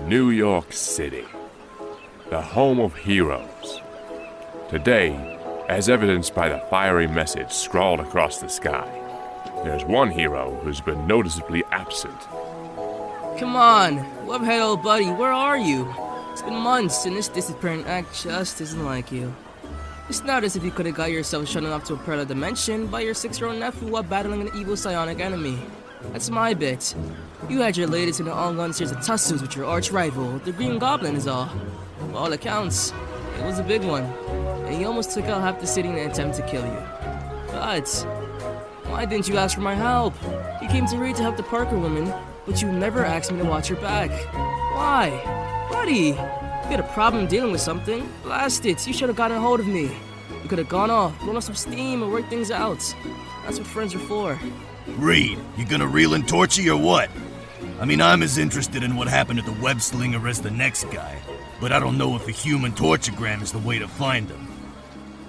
New York City, the home of heroes. Today, as evidenced by the fiery message scrawled across the sky, there's one hero who's been noticeably absent. Come on, webhead old buddy, where are you? It's been months and this disappearing act just isn't like you. It's not as if you could have got yourself shunted off to a parallel dimension by your 6-year-old nephew while battling an evil psionic enemy. That's my bit. You had your latest in an ongoing series of tussles with your arch-rival, the Green Goblin is all. By all accounts, it was a big one, and he almost took out half the city in an attempt to kill you. But why didn't you ask for my help? You came to Reed to help the Parker woman, but you never asked me to watch your back. Why? Buddy, you had a problem dealing with something. Blast it, you should have gotten a hold of me. You could have gone off, blown off some steam, and worked things out. That's what friends are for. Reed, you gonna reel in Torchy or what? I mean, I'm as interested in what happened to the web slinger as the next guy, but I don't know if a human torchogram is the way to find him.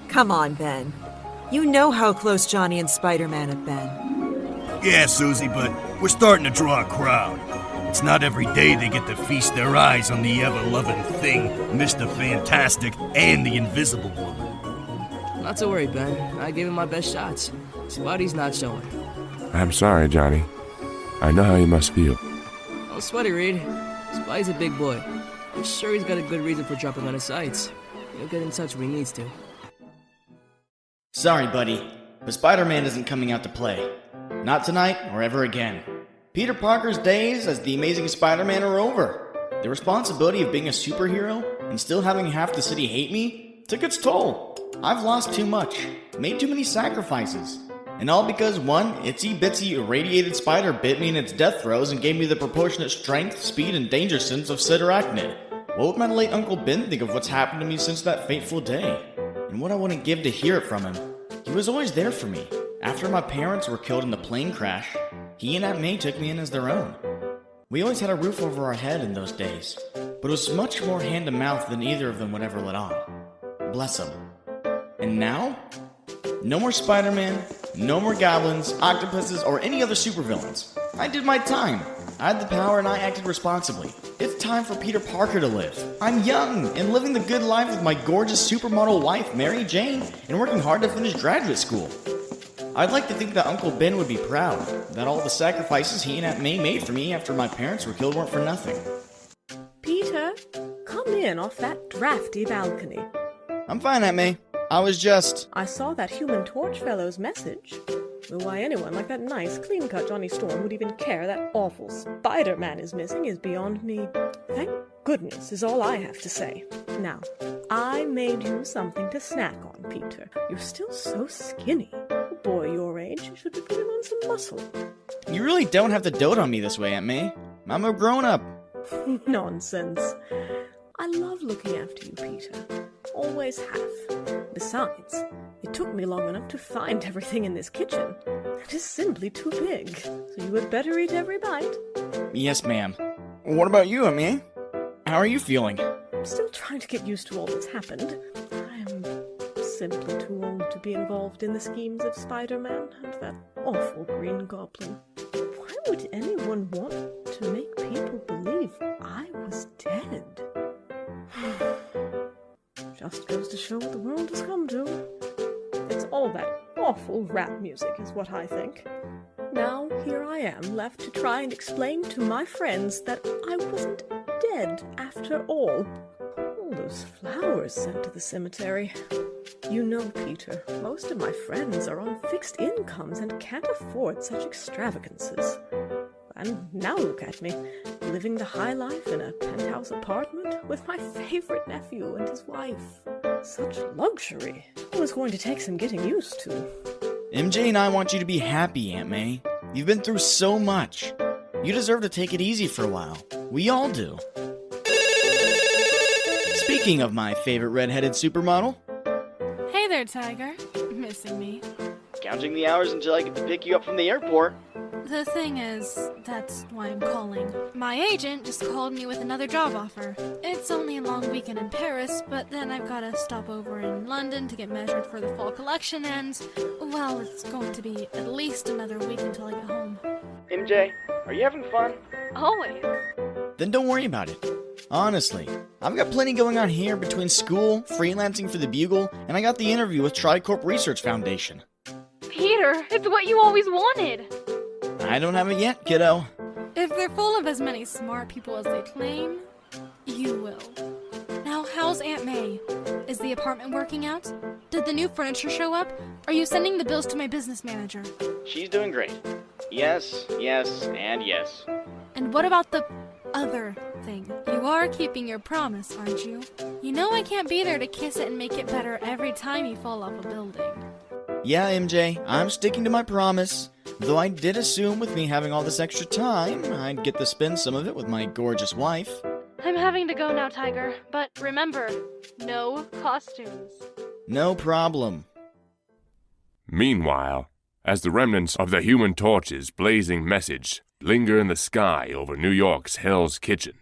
Come on, Ben. You know how close Johnny and Spider-Man have been. Yeah, Susie, but we're starting to draw a crowd. It's not every day they get to feast their eyes on the ever-loving Thing, Mr. Fantastic, and the Invisible Woman. Not to worry, Ben. I gave him my best shots. Spidey's not showing. I'm sorry, Johnny. I know how you must feel. Don't sweat it, Reed. Spidey's a big boy. I'm sure he's got a good reason for dropping on his sights. He'll get in touch when he needs to. Sorry, buddy, but Spider-Man isn't coming out to play. Not tonight or ever again. Peter Parker's days as the Amazing Spider-Man are over. The responsibility of being a superhero and still having half the city hate me took its toll. I've lost too much, made too many sacrifices. And all because one itsy-bitsy irradiated spider bit me in its death throes and gave me the proportionate strength, speed, and danger sense of said arachnid. What would my late Uncle Ben think of what's happened to me since that fateful day? And what I wouldn't give to hear it from him. He was always there for me. After my parents were killed in the plane crash, he and Aunt May took me in as their own. We always had a roof over our head in those days, but it was much more hand-to-mouth than either of them would ever let on. Bless them. And now? No more Spider-Man, no more goblins, octopuses, or any other supervillains. I did my time. I had the power and I acted responsibly. It's time for Peter Parker to live. I'm young and living the good life with my gorgeous supermodel wife, Mary Jane, and working hard to finish graduate school. I'd like to think that Uncle Ben would be proud, that all the sacrifices he and Aunt May made for me after my parents were killed weren't for nothing. Peter, come in off that drafty balcony. I'm fine, Aunt May. I saw that Human Torch fellow's message. Why anyone like that nice, clean-cut Johnny Storm would even care that awful Spider-Man is missing is beyond me. Thank goodness is all I have to say. Now, I made you something to snack on, Peter. You're still so skinny. A boy your age should be putting on some muscle. You really don't have to dote on me this way, Aunt May. I'm a grown-up. Nonsense. I love looking after you, Peter. Always have. Besides, it took me long enough to find everything in this kitchen. It is simply too big, so you had better eat every bite. Yes, ma'am. What about you, Aunt May? How are you feeling? I'm still trying to get used to all that's happened. I'm simply too old to be involved in the schemes of Spider-Man and that awful Green Goblin. Why would anyone want to make people believe I was dead? Just goes to show what the world has come to. It's all that awful rap music is what I think. Now, here I am, left to try and explain to my friends that I wasn't dead after all. All those flowers sent to the cemetery. You know, Peter, most of my friends are on fixed incomes and can't afford such extravagances. And now look at me, living the high life in a penthouse apartment with my favorite nephew and his wife. Such luxury. It was going to take some getting used to. MJ and I want you to be happy, Aunt May. You've been through so much. You deserve to take it easy for a while. We all do. Speaking of my favorite redheaded supermodel. Hey there, Tiger. Missing me? Counting the hours until I get to pick you up from the airport. The thing is, that's why I'm calling. My agent just called me with another job offer. It's only a long weekend in Paris, but then I've got to stop over in London to get measured for the fall collection, and, well, it's going to be at least another week until I get home. MJ, are you having fun? Always. Then don't worry about it. Honestly, I've got plenty going on here between school, freelancing for the Bugle, and I got the interview with Tricorp Research Foundation. Peter, it's what you always wanted! I don't have it yet, kiddo. If they're full of as many smart people as they claim, you will. Now, how's Aunt May? Is the apartment working out? Did the new furniture show up? Are you sending the bills to my business manager? She's doing great. Yes, and yes. And what about the other thing? You are keeping your promise, aren't you? You know I can't be there to kiss it and make it better every time you fall off a building. Yeah, MJ, I'm sticking to my promise. Though I did assume with me having all this extra time, I'd get to spend some of it with my gorgeous wife. I'm having to go now, Tiger. But remember, no costumes. No problem. Meanwhile, as the remnants of the Human Torch's blazing message linger in the sky over New York's Hell's Kitchen,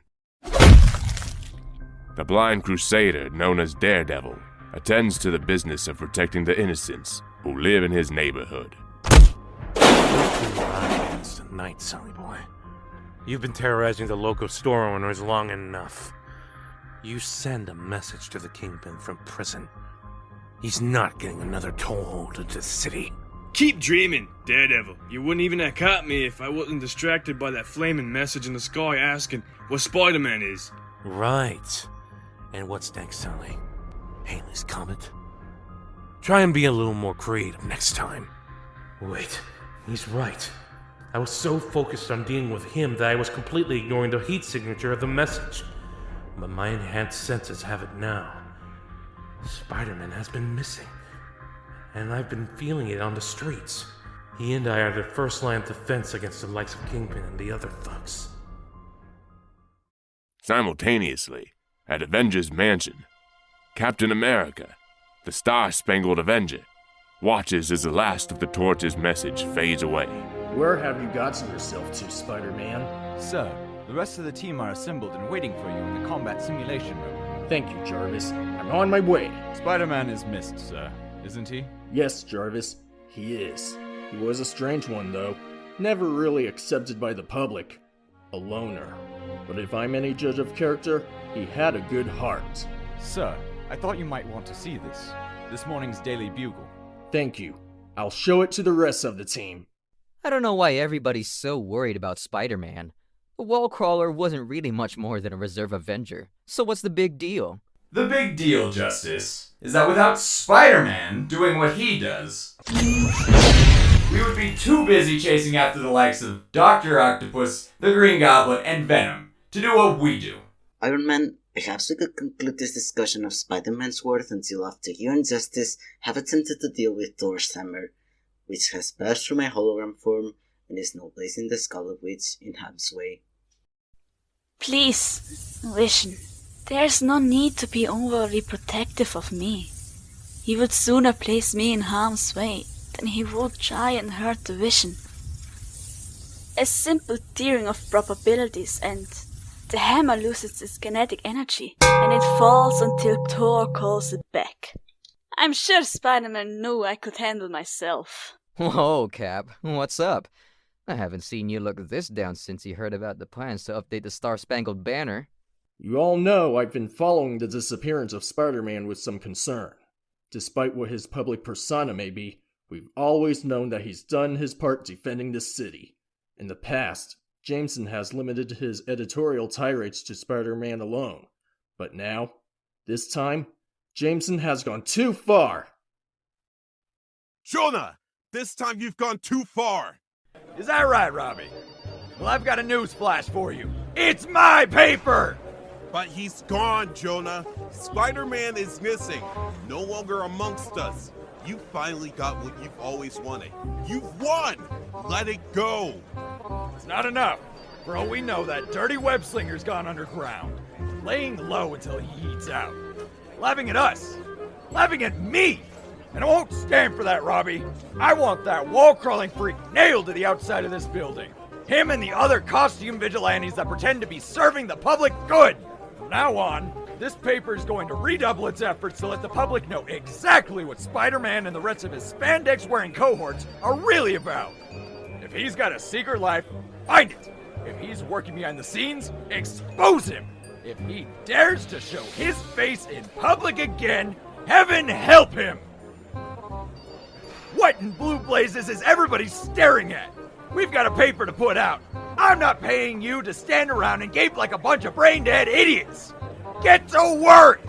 the blind crusader known as Daredevil attends to the business of protecting the innocents who live in his neighborhood. Tonight, Sully boy. You've been terrorizing the local store owners long enough. You send a message to the Kingpin from prison. He's not getting another toehold into the city. Keep dreaming, Daredevil. You wouldn't even have caught me if I wasn't distracted by that flaming message in the sky asking what Spider-Man is. Right. And what's next, Sully? Haley's Comet? Try and be a little more creative next time. Wait, he's right. I was so focused on dealing with him that I was completely ignoring the heat signature of the message. But my enhanced senses have it now. Spider-Man has been missing, and I've been feeling it on the streets. He and I are the first line of defense against the likes of Kingpin and the other thugs. Simultaneously, at Avengers Mansion, Captain America, the Star-Spangled Avenger, watches as the last of the Torch's message fades away. Where have you gotten yourself to, Spider-Man? Sir, the rest of the team are assembled and waiting for you in the combat simulation room. Thank you, Jarvis. I'm on my way. Spider-Man is missed, sir, isn't he? Yes, Jarvis, he is. He was a strange one, though. Never really accepted by the public. A loner. But if I'm any judge of character, he had a good heart. Sir, I thought you might want to see this. This morning's Daily Bugle. Thank you. I'll show it to the rest of the team. I don't know why everybody's so worried about Spider-Man. The Wallcrawler wasn't really much more than a reserve Avenger, so what's the big deal? The big deal, Justice, is that without Spider-Man doing what he does, we would be too busy chasing after the likes of Dr. Octopus, the Green Goblin, and Venom to do what we do. Iron Man, perhaps we could conclude this discussion of Spider-Man's worth until after you and Justice have attempted to deal with Thor's hammer, which has passed through my hologram form and is now placed in the Scarlet Witch in harm's way. Please, Vision, there's no need to be overly protective of me. He would sooner place me in harm's way than he would try and hurt the Vision. A simple tearing of probabilities and the hammer loses its kinetic energy, and it falls until Thor calls it back. I'm sure Spider-Man knew I could handle myself. Whoa, Cap, what's up? I haven't seen you look this down since you heard about the plans to update the Star-Spangled Banner. You all know I've been following the disappearance of Spider-Man with some concern. Despite what his public persona may be, we've always known that he's done his part defending the city. In the past, Jameson has limited his editorial tirades to Spider-Man alone. But now, this time, Jameson has gone too far! Jonah! This time you've gone too far! Is that right, Robbie? Well, I've got a news flash for you. It's my paper! But he's gone, Jonah. Spider-Man is missing. No longer amongst us. You finally got what you've always wanted. You've won! Let it go! It's not enough. For all we know, that dirty web slinger's gone underground, laying low until he eats out. Laughing at us. Laughing at me! And I won't stand for that, Robbie. I want that wall-crawling freak nailed to the outside of this building. Him and the other costume vigilantes that pretend to be serving the public good. From now on, this paper is going to redouble its efforts to let the public know exactly what Spider-Man and the rest of his spandex-wearing cohorts are really about. If he's got a secret life, find it. If he's working behind the scenes, expose him. If he dares to show his face in public again, heaven help him! What in blue blazes is everybody staring at? We've got a paper to put out. I'm not paying you to stand around and gape like a bunch of brain-dead idiots. Get to work!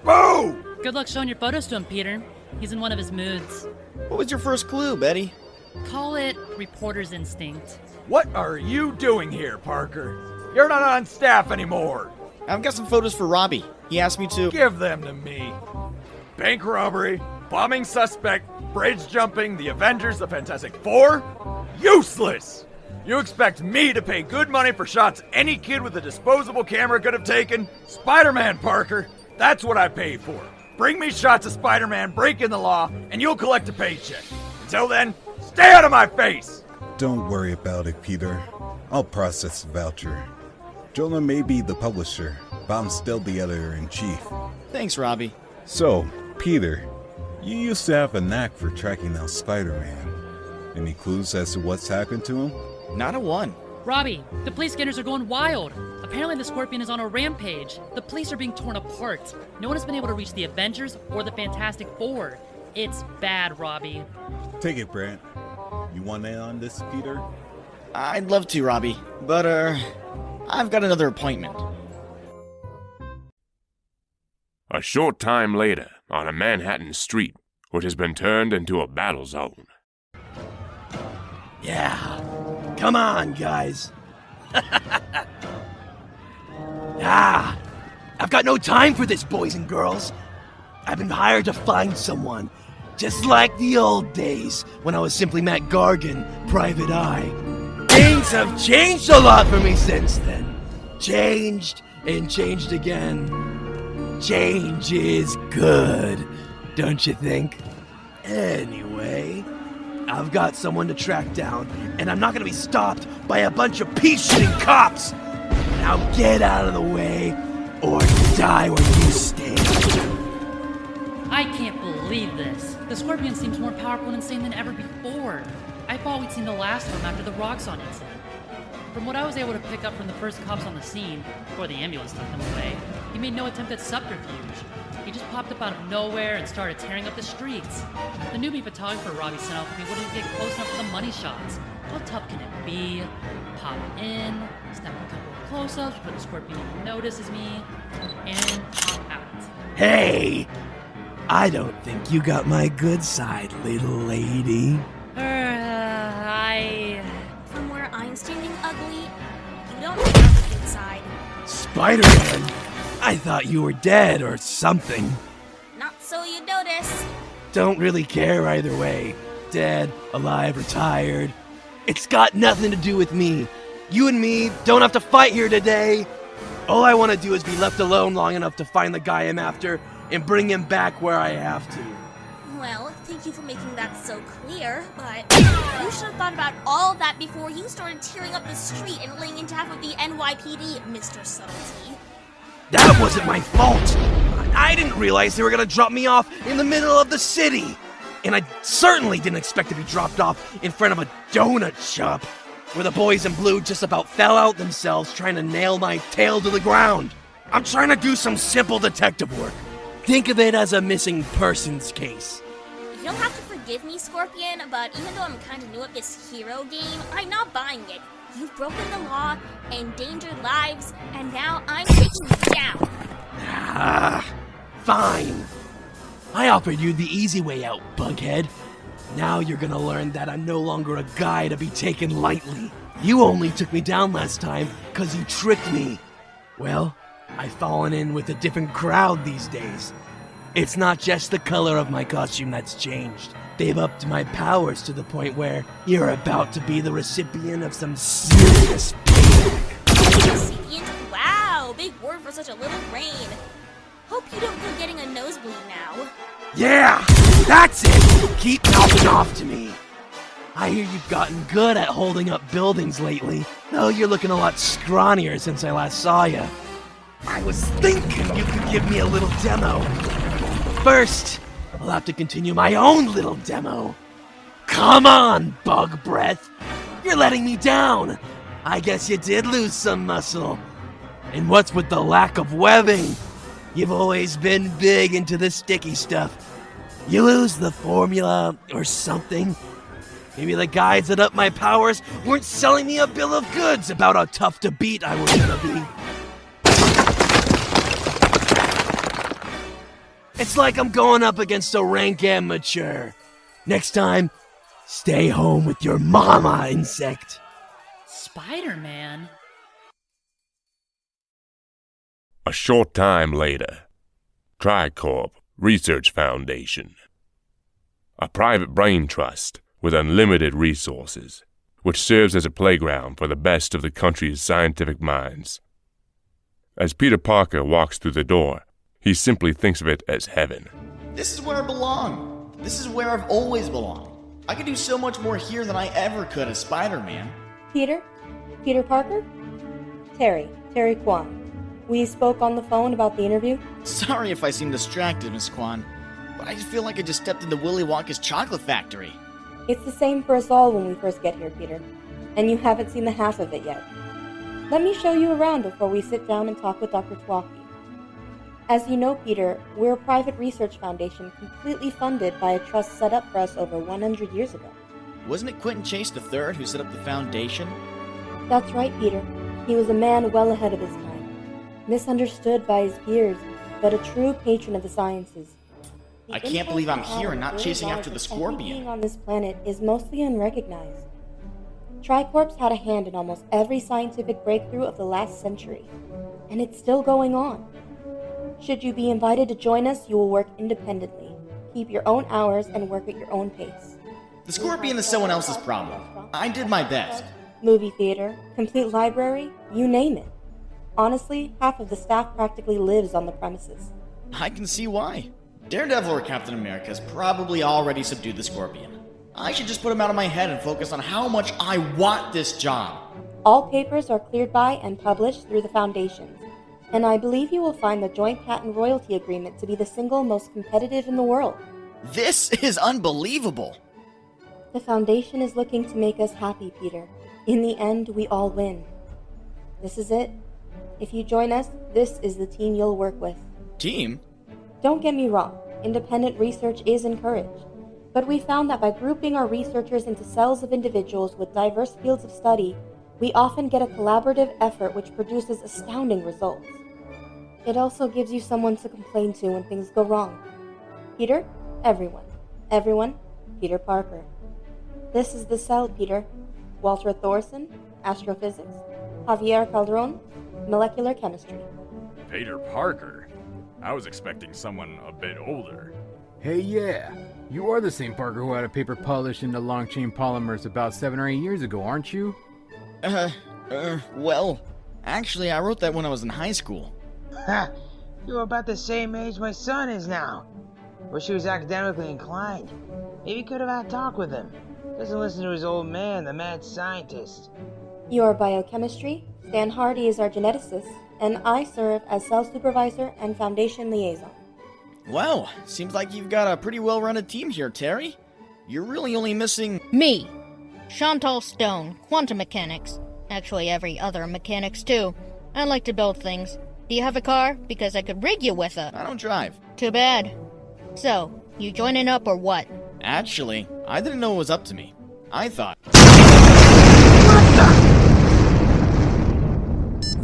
Boo! Good luck showing your photos to him, Peter. He's in one of his moods. What was your first clue, Betty? Call it reporter's instinct. What are you doing here, Parker? You're not on staff anymore. I've got some photos for Robbie. He asked me to... Give them to me. Bank robbery, bombing suspect, bridge jumping, the Avengers, the Fantastic Four? Useless! You expect me to pay good money for shots any kid with a disposable camera could have taken? Spider-Man, Parker. That's what I pay for. Bring me shots of Spider-Man breaking the law, and you'll collect a paycheck. Until then, stay out of my face! Don't worry about it, Peter. I'll process the voucher. Jonah may be the publisher, but I'm still the editor-in-chief. Thanks, Robbie. So, Peter, you used to have a knack for tracking down Spider-Man. Any clues as to what's happened to him? Not a one. Robbie, the police scanners are going wild. Apparently the Scorpion is on a rampage. The police are being torn apart. No one has been able to reach the Avengers or the Fantastic Four. It's bad, Robbie. Take it, Brent. You want in on this, Peter? I'd love to, Robbie, but, I've got another appointment. A short time later, on a Manhattan street, which has been turned into a battle zone. Yeah, come on, guys. I've got no time for this, boys and girls. I've been hired to find someone, just like the old days when I was simply Matt Gargan, Private Eye. Things have changed a lot for me since then. Changed and changed again. Change is good, don't you think? Anyway, I've got someone to track down, and I'm not gonna be stopped by a bunch of pea-shooting cops! Now get out of the way, or die where you stand. I can't believe this. The Scorpion seems more powerful and insane than ever before. I thought we'd seen the last of him after the Roxxon incident. From what I was able to pick up from the first cops on the scene, before the ambulance took him away, he made no attempt at subterfuge. He just popped up out of nowhere and started tearing up the streets. The newbie photographer Robbie sent out for me wouldn't get close enough for the money shots. How tough can it be? Pop in, snap a couple of close-ups before the Scorpion even notices me, and pop out. Hey! I don't think you got my good side, little lady. From where I'm standing, ugly, you don't have a good side. Spider-Man? I thought you were dead or something. Not so you notice. Don't really care either way. Dead, alive, retired. It's got nothing to do with me. You and me don't have to fight here today. All I want to do is be left alone long enough to find the guy I'm after and bring him back where I have to. Well, thank you for making that so clear, but you should have thought about all of that before you started tearing up the street and laying into half of the NYPD, Mr. Subtlety. That wasn't my fault! I didn't realize they were gonna drop me off in the middle of the city! And I certainly didn't expect to be dropped off in front of a donut shop, where the boys in blue just about fell out themselves trying to nail my tail to the ground. I'm trying to do some simple detective work. Think of it as a missing persons case. You'll have to forgive me, Scorpion, but even though I'm kinda new at this hero game, I'm not buying it. You've broken the law, endangered lives, and now I'm taking you down. Fine. I offered you the easy way out, Bughead. Now you're gonna learn that I'm no longer a guy to be taken lightly. You only took me down last time because you tricked me. Well, I've fallen in with a different crowd these days. It's not just the color of my costume that's changed. They've upped my powers to the point where you're about to be the recipient of some serious payback. Recipient? Wow, big word for such a little brain. Hope you don't go getting a nosebleed now. Yeah, that's it! Keep mouthing off to me. I hear you've gotten good at holding up buildings lately, though you're looking a lot scrawnier since I last saw you. I was thinking you could give me a little demo. First, I'll have to continue my own little demo. Come on, Bug Breath. You're letting me down. I guess you did lose some muscle. And what's with the lack of webbing? You've always been big into the sticky stuff. You lose the formula or something? Maybe the guys that up my powers weren't selling me a bill of goods about how tough to beat I was gonna be. It's like I'm going up against a rank amateur. Next time, stay home with your mama, insect. Spider-Man? A short time later, Tricorp Research Foundation, a private brain trust with unlimited resources, which serves as a playground for the best of the country's scientific minds. As Peter Parker walks through the door, he simply thinks of it as heaven. This is where I belong. This is where I've always belonged. I could do so much more here than I ever could as Spider-Man. Peter? Peter Parker? Terry Kwan. We spoke on the phone about the interview. Sorry if I seem distracted, Miss Kwan, but I just feel like I just stepped into Willy Wonka's chocolate factory. It's the same for us all when we first get here, Peter. And you haven't seen the half of it yet. Let me show you around before we sit down and talk with Dr. Twaki. As you know, Peter, we're a private research foundation completely funded by a trust set up for us over 100 years ago. Wasn't it Quentin Chase III who set up the foundation? That's right, Peter. He was a man well ahead of his time. Misunderstood by his peers, but a true patron of the sciences. I can't believe I'm here and not chasing after the Scorpion. Everything on this planet is mostly unrecognized. Tricorp's had a hand in almost every scientific breakthrough of the last century, and it's still going on. Should you be invited to join us, you will work independently, keep your own hours, and work at your own pace. The Scorpion is someone else's problem. I did my best. Movie theater, complete library, you name it. Honestly, half of the staff practically lives on the premises. I can see why. Daredevil or Captain America has probably already subdued the Scorpion. I should just put him out of my head and focus on how much I want this job. All papers are cleared by and published through the foundations, and I believe you will find the joint patent royalty agreement to be the single most competitive in the world. This is unbelievable. The foundation is looking to make us happy, Peter. In the end, we all win. This is it. If you join us, this is the team you'll work with. Team? Don't get me wrong, independent research is encouraged. But we found that by grouping our researchers into cells of individuals with diverse fields of study, we often get a collaborative effort which produces astounding results. It also gives you someone to complain to when things go wrong. Peter, everyone. Everyone, Peter Parker. This is the cell, Peter. Walter Thorson, astrophysics. Javier Calderon, molecular chemistry. Peter Parker? I was expecting someone a bit older. Hey, yeah. You are the same Parker who had a paper published into long-chain polymers about 7 or 8 years ago, aren't you? Well, actually, I wrote that when I was in high school. Ha! You're about the same age my son is now. Wish he was academically inclined. Maybe could have had a talk with him. Doesn't listen to his old man, the mad scientist. You are biochemistry, Stan Hardy is our geneticist, and I serve as cell supervisor and foundation liaison. Well, seems like you've got a pretty well-run team here, Terry. You're really only missing... Me. Chantal Stone, quantum mechanics. Actually, every other mechanics, too. I like to build things. Do you have a car? Because I could rig you with a... I don't drive. Too bad. So, you joining up or what? Actually, I didn't know it was up to me. I thought...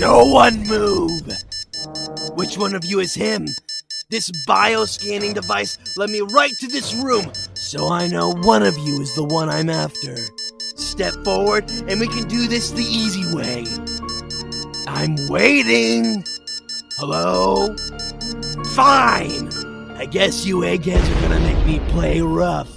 No one move! Which one of you is him? This bioscanning device led me right to this room, so I know one of you is the one I'm after. Step forward, and we can do this the easy way. I'm waiting! Hello? Fine! I guess you eggheads are gonna make me play rough.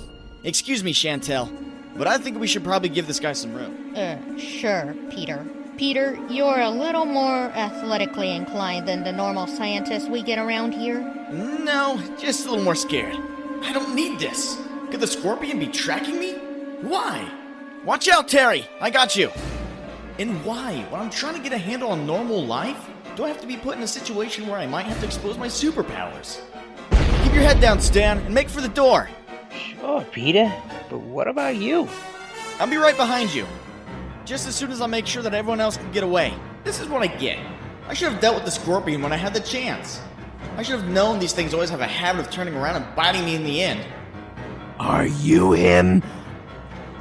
Excuse me, Chantel, but I think we should probably give this guy some room. Sure, Peter. Peter, you're a little more athletically inclined than the normal scientists we get around here. No, just a little more scared. I don't need this. Could the Scorpion be tracking me? Why? Watch out, Terry! I got you! And why? When I'm trying to get a handle on normal life, do I have to be put in a situation where I might have to expose my superpowers? Keep your head down, Stan, and make for the door! Sure, Peter, but what about you? I'll be right behind you. Just as soon as I make sure that everyone else can get away. This is what I get. I should have dealt with the scorpion when I had the chance. I should have known these things always have a habit of turning around and biting me in the end. Are you him?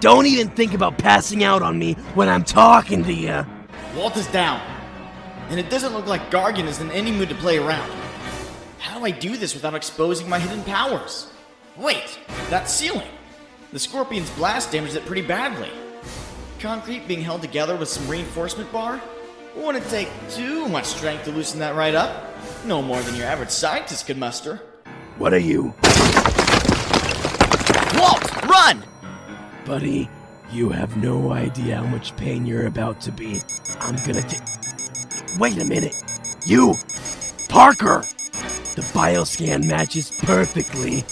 Don't even think about passing out on me when I'm talking to you. Walt is down. And it doesn't look like Gargan is in any mood to play around. How do I do this without exposing my hidden powers? Wait, that ceiling. The scorpion's blast damaged it pretty badly. Concrete being held together with some reinforcement bar? Wouldn't take too much strength to loosen that right up. No more than your average scientist could muster. What are you? Walt, run! Buddy, you have no idea how much pain you're about to be. I'm gonna take... Wait a minute. You! Parker! The bioscan matches perfectly.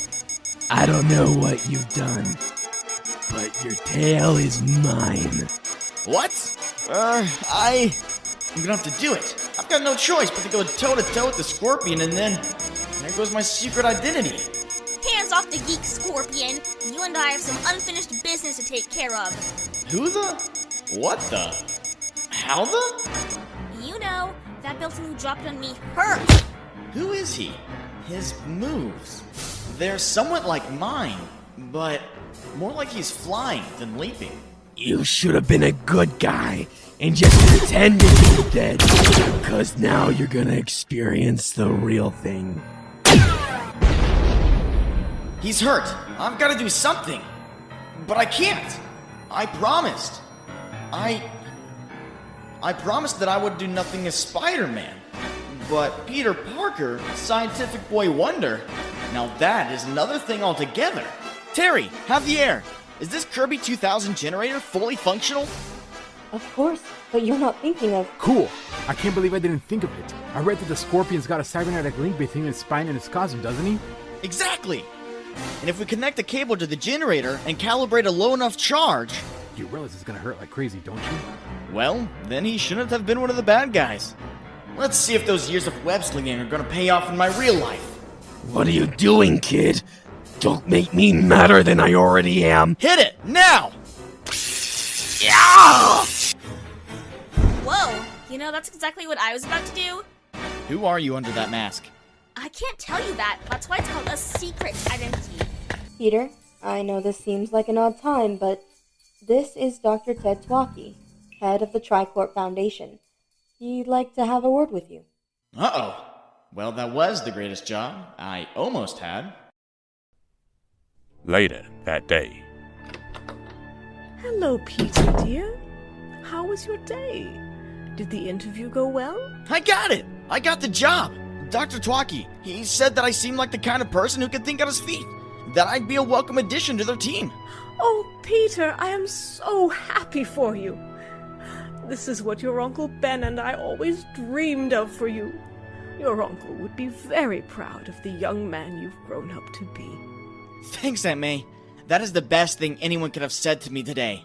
I don't know what you've done, but your tail is mine. What? I'm gonna have to do it. I've got no choice but to go toe-to-toe with the scorpion, and then there goes my secret identity. Hands off the geek, Scorpion. You and I have some unfinished business to take care of. Who the? What the? How the? You know, that building you dropped on me hurt. Who is he? His moves. They're somewhat like mine, but more like he's flying than leaping. You should have been a good guy and just pretended you were dead, because now you're gonna experience the real thing. He's hurt. I've got to do something. But I can't. I promised. I promised that I would do nothing as Spider-Man. But Peter Parker, scientific boy wonder, now that is another thing altogether. Terry, have the air. Is this Kirby 2000 generator fully functional? Of course, but you're not thinking of... Cool! I can't believe I didn't think of it. I read that the Scorpion's got a cybernetic link between his spine and his costume, doesn't he? Exactly! And if we connect the cable to the generator and calibrate a low enough charge... You realize it's gonna hurt like crazy, don't you? Well, then he shouldn't have been one of the bad guys. Let's see if those years of web slinging are gonna pay off in my real life. What are you doing, kid? Don't make me madder than I already am. Hit it, now! Yeah! Whoa, you know, that's exactly what I was about to do. Who are you under that mask? I can't tell you that. That's why it's called a secret identity. Peter, I know this seems like an odd time, but this is Dr. Ted Twaki, head of the Tricorp Foundation. He'd like to have a word with you. Uh-oh. Well, that was the greatest job I almost had. Later that day. Hello, Peter, dear. How was your day? Did the interview go well? I got it! I got the job! Dr. Twaki, he said that I seemed like the kind of person who could think on his feet. That I'd be a welcome addition to their team. Oh, Peter, I am so happy for you. This is what your Uncle Ben and I always dreamed of for you. Your uncle would be very proud of the young man you've grown up to be. Thanks, Aunt May. That is the best thing anyone could have said to me today.